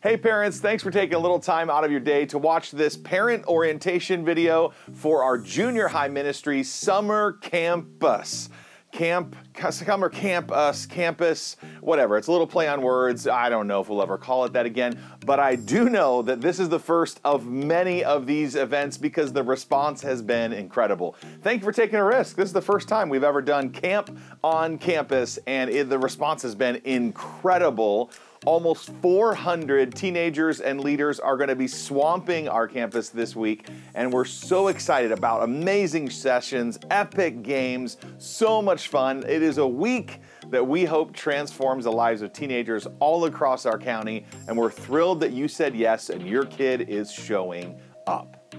Hey parents, thanks for taking a little time out of your day to watch this parent orientation video for our junior high ministry summer campus. Summer campus, campus, whatever. It's a little play on words. I don't know if we'll ever call it that again, but I do know that this is the first of many of these events because the response has been incredible. Thank you for taking a risk. This is the first time we've ever done camp on campus, and the response has been incredible. Almost 400 teenagers and leaders are going to be swamping our campus this week, and we're so excited about amazing sessions, epic games, so much fun. It is a week that we hope transforms the lives of teenagers all across our county, and we're thrilled that you said yes and your kid is showing up.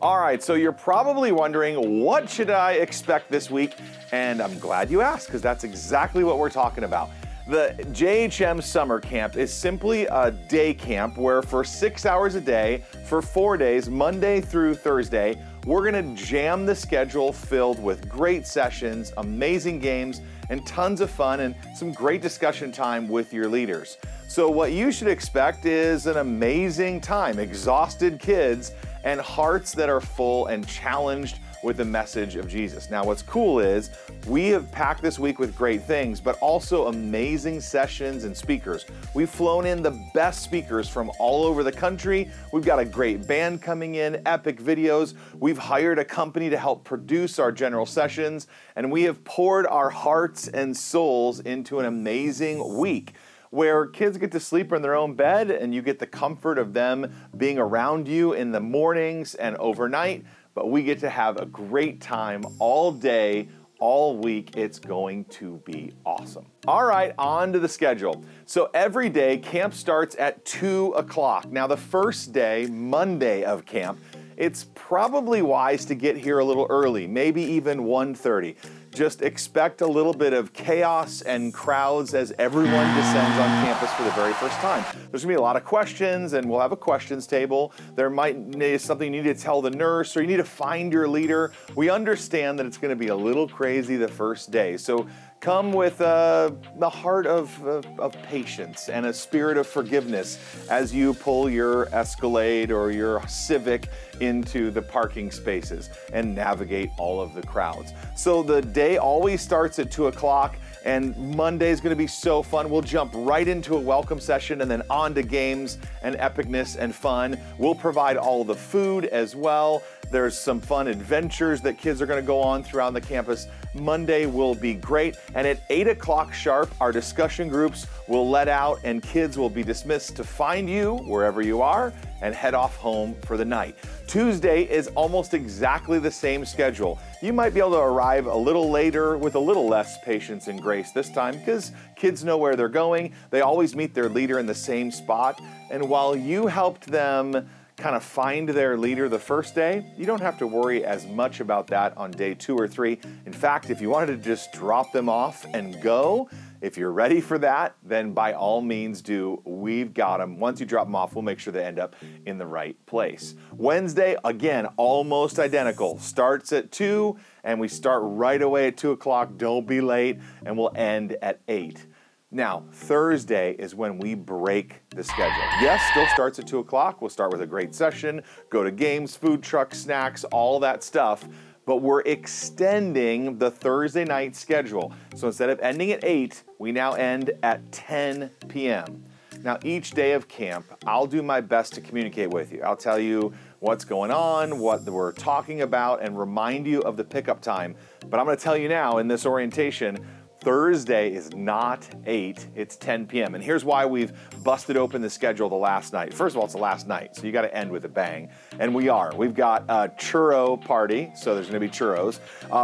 All right, so you're probably wondering, what should I expect this week? And I'm glad you asked, because that's exactly what we're talking about. The JHM Summer Camp is simply a day camp where for 6 hours a day, for 4 days, Monday through Thursday, we're gonna jam the schedule filled with great sessions, amazing games, and tons of fun and some great discussion time with your leaders. So what you should expect is an amazing time, exhausted kids, and hearts that are full and challenged with the message of Jesus. Now, what's cool is we have packed this week with great things, but also amazing sessions and speakers. We've flown in the best speakers from all over the country. We've got a great band coming in, epic videos. We've hired a company to help produce our general sessions, and we have poured our hearts and souls into an amazing week where kids get to sleep in their own bed and you get the comfort of them being around you in the mornings and overnight. But we get to have a great time all day, all week. It's going to be awesome. All right, on to the schedule. So every day, camp starts at 2 o'clock. Now the first day, Monday of camp, it's probably wise to get here a little early, maybe even 1:30. Just expect a little bit of chaos and crowds as everyone descends on campus for the very first time. There's gonna be a lot of questions, and we'll have a questions table. There might be something you need to tell the nurse, or you need to find your leader. We understand that it's gonna be a little crazy the first day. So come with the heart of patience and a spirit of forgiveness as you pull your Escalade or your Civic into the parking spaces and navigate all of the crowds. So the day always starts at 2 o'clock, and Monday is going to be so fun. We'll jump right into a welcome session and then on to games and epicness and fun. We'll provide all the food as well. There's some fun adventures that kids are going to go on throughout the campus. Monday will be great. And at 8 o'clock sharp, our discussion groups will let out and kids will be dismissed to find you wherever you are and head off home for the night. Tuesday is almost exactly the same schedule. You might be able to arrive a little later with a little less patience and grace this time because kids know where they're going. They always meet their leader in the same spot. And while you helped them kind of find their leader the first day, you don't have to worry as much about that on day 2 or 3. In fact, if you wanted to just drop them off and go, if you're ready for that, then by all means do. We've got them. Once you drop them off, we'll make sure they end up in the right place. Wednesday, again, almost identical. Starts at 2, and we start right away at 2 o'clock. Don't be late, and we'll end at 8. Now, Thursday is when we break the schedule. Yes, still starts at 2 o'clock. We'll start with a great session, go to games, food trucks, snacks, all that stuff. But we're extending the Thursday night schedule. So instead of ending at 8, we now end at 10 p.m. Now, each day of camp, I'll do my best to communicate with you. I'll tell you what's going on, what we're talking about, and remind you of the pickup time. But I'm going to tell you now in this orientation, Thursday is not 8, it's 10 p.m. And here's why we've busted open the schedule the last night. First of all, it's the last night, so you got to end with a bang. And we are. We've got a churro party, so there's going to be churros.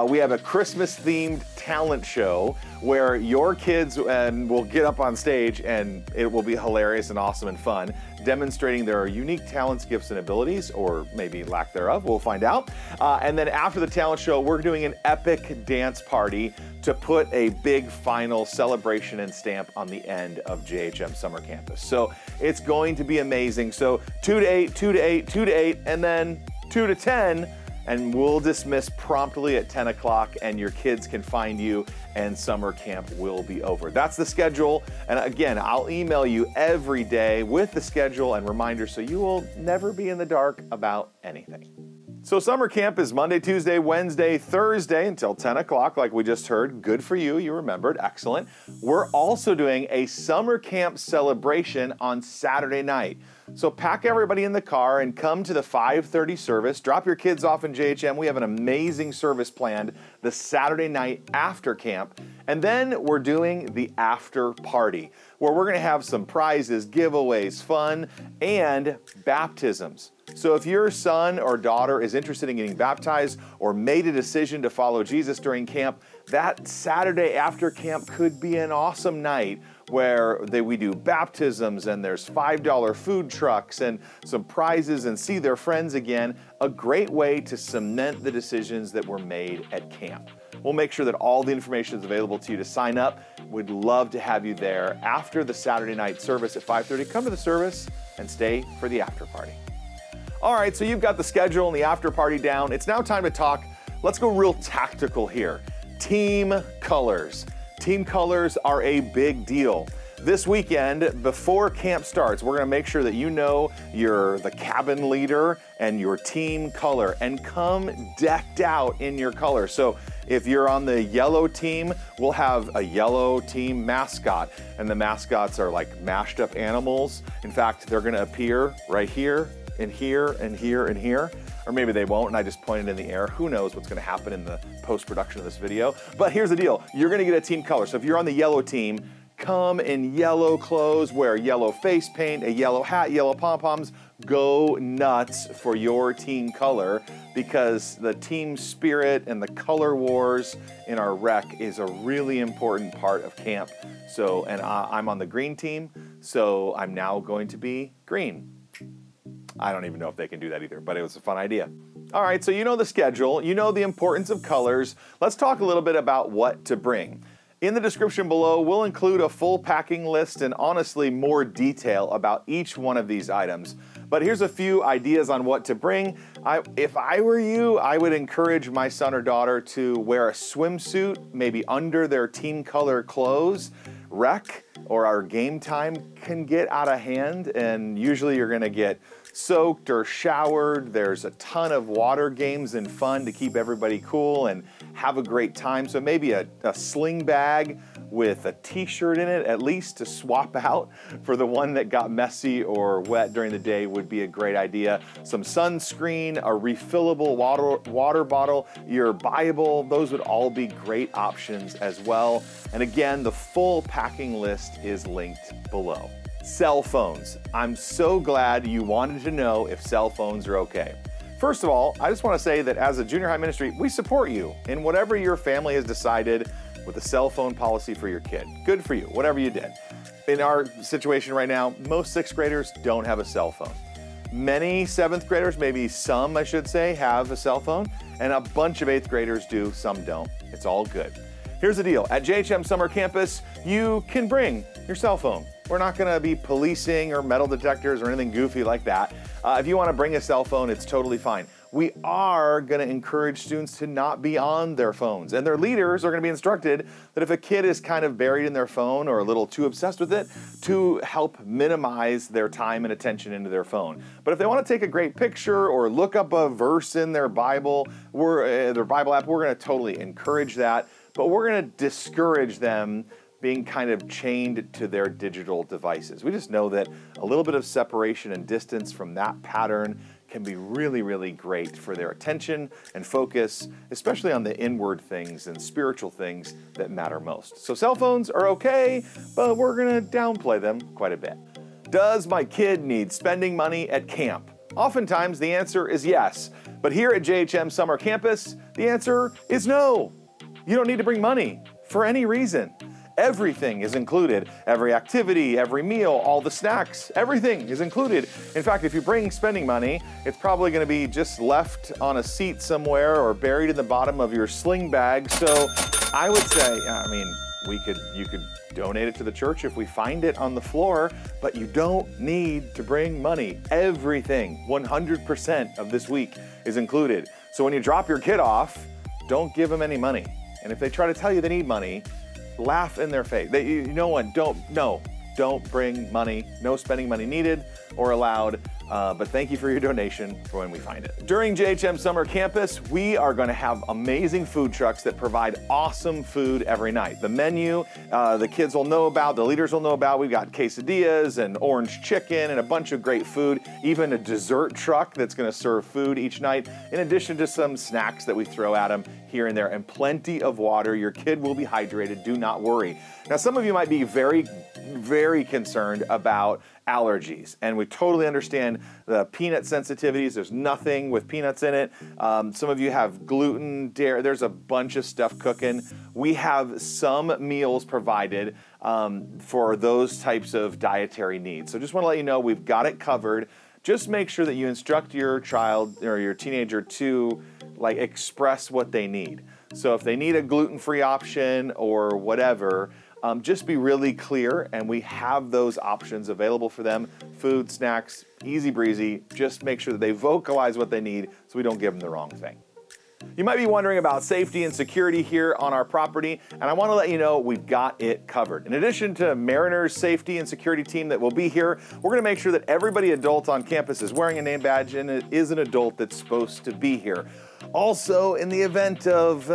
We have a Christmas-themed talent show where your kids will get up on stage and it will be hilarious and awesome and fun, demonstrating their unique talents, gifts, and abilities, or maybe lack thereof. We'll find out. And then after the talent show, we're doing an epic dance party to put a big final celebration and stamp on the end of JHM Summer Campus. So it's going to be amazing. So 2 to 8, 2 to 8, 2 to 8, and then 2 to 10, and we'll dismiss promptly at 10 o'clock, and your kids can find you, and summer camp will be over. That's the schedule, and again, I'll email you every day with the schedule and reminders so you will never be in the dark about anything. So summer camp is Monday, Tuesday, Wednesday, Thursday until 10 o'clock, like we just heard. Good for you, you remembered, excellent. We're also doing a summer camp celebration on Saturday night. So pack everybody in the car and come to the 5:30 service. Drop your kids off in JHM. We have an amazing service planned the Saturday night after camp. And then we're doing the after party, where we're going to have some prizes, giveaways, fun, and baptisms. So if your son or daughter is interested in getting baptized or made a decision to follow Jesus during camp, that Saturday after camp could be an awesome night where we do baptisms and there's $5 food trucks and some prizes and see their friends again. A great way to cement the decisions that were made at camp. We'll make sure that all the information is available to you to sign up. We'd love to have you there after the Saturday night service at 5:30. Come to the service and stay for the after party. All right, so you've got the schedule and the after party down. It's now time to talk. Let's go real tactical here. Team colors. Team colors are a big deal. This weekend, before camp starts, we're gonna make sure that you know you're the cabin leader and your team color, and come decked out in your color. So if you're on the yellow team, we'll have a yellow team mascot, and the mascots are like mashed up animals. In fact, they're gonna appear right here, and here, and here, and here. Or maybe they won't, and I just pointed in the air. Who knows what's gonna happen in the post-production of this video. But here's the deal, you're gonna get a team color. So if you're on the yellow team, come in yellow clothes, wear yellow face paint, a yellow hat, yellow pom-poms. Go nuts for your team color, because the team spirit and the color wars in our rec is a really important part of camp. So, and I'm on the green team, so I'm now going to be green. I don't even know if they can do that either, but it was a fun idea. All right, so you know the schedule, you know the importance of colors. Let's talk a little bit about what to bring. In the description below, we'll include a full packing list and honestly more detail about each one of these items. But here's a few ideas on what to bring. If I were you, I would encourage my son or daughter to wear a swimsuit, maybe under their team color clothes. Rec or our game time can get out of hand, and usually you're gonna get soaked or showered. There's a ton of water games and fun to keep everybody cool and have a great time. So maybe a sling bag with a t-shirt in it, at least to swap out for the one that got messy or wet during the day, would be a great idea. Some sunscreen, a refillable water bottle, your Bible, those would all be great options as well. And again, the full packing list is linked below. Cell phones. I'm so glad you wanted to know if cell phones are okay. First of all, I just want to say that as a junior high ministry, we support you in whatever your family has decided with a cell phone policy for your kid. Good for you, whatever you did. In our situation right now, most 6th graders don't have a cell phone. Many 7th graders, maybe some I should say, have a cell phone, and a bunch of 8th graders do, some don't. It's all good. Here's the deal, at JHM Summer Campus, you can bring your cell phone. We're not gonna be policing or metal detectors or anything goofy like that. If you wanna bring a cell phone, it's totally fine. We are gonna encourage students to not be on their phones, and their leaders are gonna be instructed that if a kid is kind of buried in their phone or a little too obsessed with it, to help minimize their time and attention into their phone. But if they wanna take a great picture or look up a verse in their Bible, their Bible app, we're gonna totally encourage that, but we're gonna discourage them being kind of chained to their digital devices. We just know that a little bit of separation and distance from that pattern can be really, really great for their attention and focus, especially on the inward things and spiritual things that matter most. So cell phones are okay, but we're gonna downplay them quite a bit. Does my kid need spending money at camp? Oftentimes the answer is yes, but here at JHM Summer Campus, the answer is no. You don't need to bring money for any reason. Everything is included. Every activity, every meal, all the snacks, everything is included. In fact, if you bring spending money, it's probably going to be just left on a seat somewhere or buried in the bottom of your sling bag. So I would say, you could donate it to the church if we find it on the floor, but you don't need to bring money. Everything, 100% of this week is included. So when you drop your kid off, don't give them any money. And if they try to tell you they need money, laugh in their face. Don't bring money. No spending money needed or allowed. But thank you for your donation for when we find it. During JHM Summer Campus, we are going to have amazing food trucks that provide awesome food every night. The menu, the kids will know about, the leaders will know about. We've got quesadillas and orange chicken and a bunch of great food, even a dessert truck that's going to serve food each night, in addition to some snacks that we throw at them here and there, and plenty of water. Your kid will be hydrated, do not worry. Now, some of you might be very, very concerned about allergies, and we totally understand the peanut sensitivities. There's nothing with peanuts in it. Some of you have gluten, dairy. There's a bunch of stuff cooking. We have some meals provided for those types of dietary needs. So just want to let you know we've got it covered. Just make sure that you instruct your child or your teenager to express what they need. So if they need a gluten-free option or whatever, just be really clear, and we have those options available for them. Food, snacks, easy breezy. Just make sure that they vocalize what they need so we don't give them the wrong thing. You might be wondering about safety and security here on our property, and I want to let you know we've got it covered. In addition to Mariners safety and security team that will be here, we're going to make sure that everybody adult on campus is wearing a name badge and it is an adult that's supposed to be here. Also, in the event of,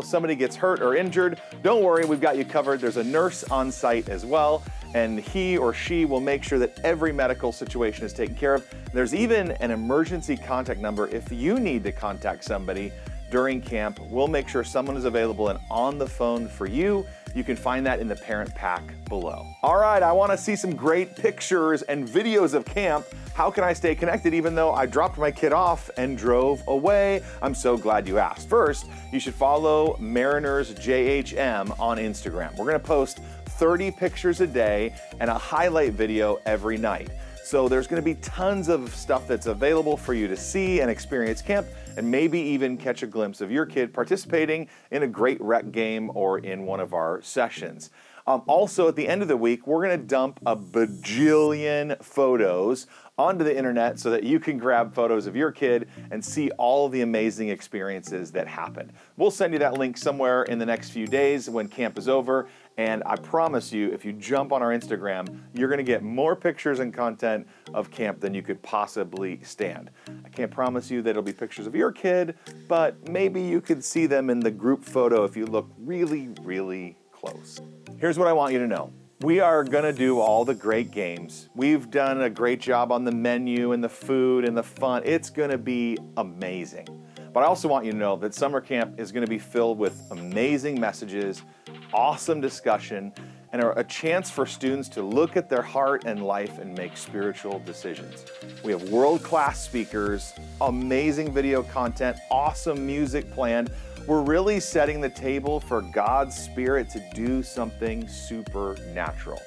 somebody gets hurt or injured, don't worry, we've got you covered. There's a nurse on site as well, and he or she will make sure that every medical situation is taken care of. There's even an emergency contact number if you need to contact somebody during camp. We'll make sure someone is available and on the phone for you. You can find that in the parent pack below. All right, I want to see some great pictures and videos of camp. How can I stay connected even though I dropped my kid off and drove away? I'm so glad you asked. First, you should follow Mariners JHM on Instagram. We're going to post 30 pictures a day and a highlight video every night. So there's going to be tons of stuff that's available for you to see and experience camp, and maybe even catch a glimpse of your kid participating in a great rec game or in one of our sessions. Also, at the end of the week, we're going to dump a bajillion photos onto the internet so that you can grab photos of your kid and see all the amazing experiences that happened. We'll send you that link somewhere in the next few days when camp is over, and I promise you, if you jump on our Instagram, you're going to get more pictures and content of camp than you could possibly stand. I can't promise you that it'll be pictures of your kid, but maybe you could see them in the group photo if you look really, really close. Here's what I want you to know. We are going to do all the great games. We've done a great job on the menu and the food and the fun. It's going to be amazing. But I also want you to know that summer camp is going to be filled with amazing messages, awesome discussion, and a chance for students to look at their heart and life and make spiritual decisions. We have world-class speakers, amazing video content, awesome music planned. We're really setting the table for God's Spirit to do something supernatural.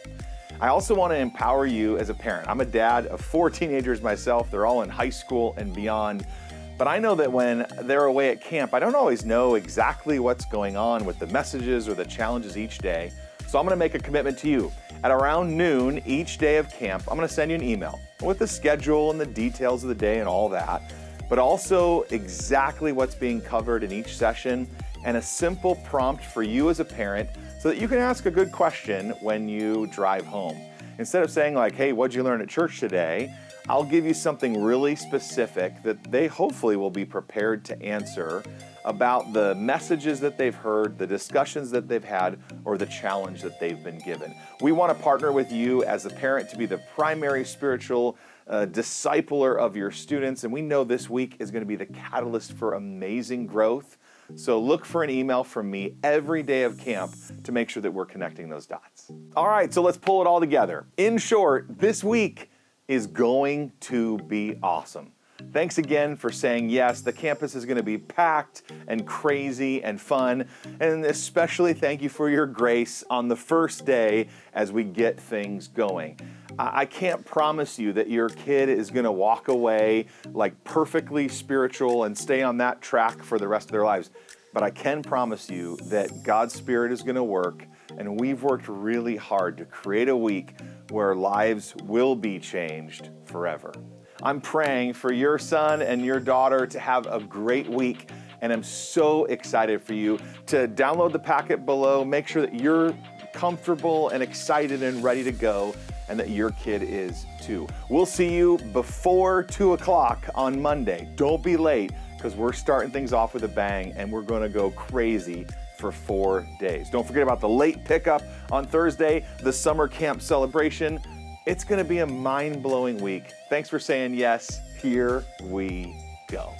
I also want to empower you as a parent. I'm a dad of 4 teenagers myself. They're all in high school and beyond. But I know that when they're away at camp, I don't always know exactly what's going on with the messages or the challenges each day. So I'm going to make a commitment to you. At around noon each day of camp, I'm going to send you an email with the schedule and the details of the day and all that, but also exactly what's being covered in each session and a simple prompt for you as a parent so that you can ask a good question when you drive home. Instead of saying like, hey, what'd you learn at church today? I'll give you something really specific that they hopefully will be prepared to answer about the messages that they've heard, the discussions that they've had, or the challenge that they've been given. We want to partner with you as a parent to be the primary spiritual discipler of your students, and we know this week is going to be the catalyst for amazing growth. So look for an email from me every day of camp to make sure that we're connecting those dots. All right, so let's pull it all together. In short, this week is going to be awesome. Thanks again for saying yes. The campus is going to be packed and crazy and fun. And especially thank you for your grace on the first day as we get things going. I can't promise you that your kid is going to walk away like perfectly spiritual and stay on that track for the rest of their lives. But I can promise you that God's Spirit is going to work, and we've worked really hard to create a week where lives will be changed forever. I'm praying for your son and your daughter to have a great week. And I'm so excited for you to download the packet below. Make sure that you're comfortable and excited and ready to go, and that your kid is too. We'll see you before 2 o'clock on Monday. Don't be late, because we're starting things off with a bang, and we're gonna go crazy for 4 days. Don't forget about the late pickup on Thursday, the summer camp celebration. It's gonna be a mind-blowing week. Thanks for saying yes. Here we go.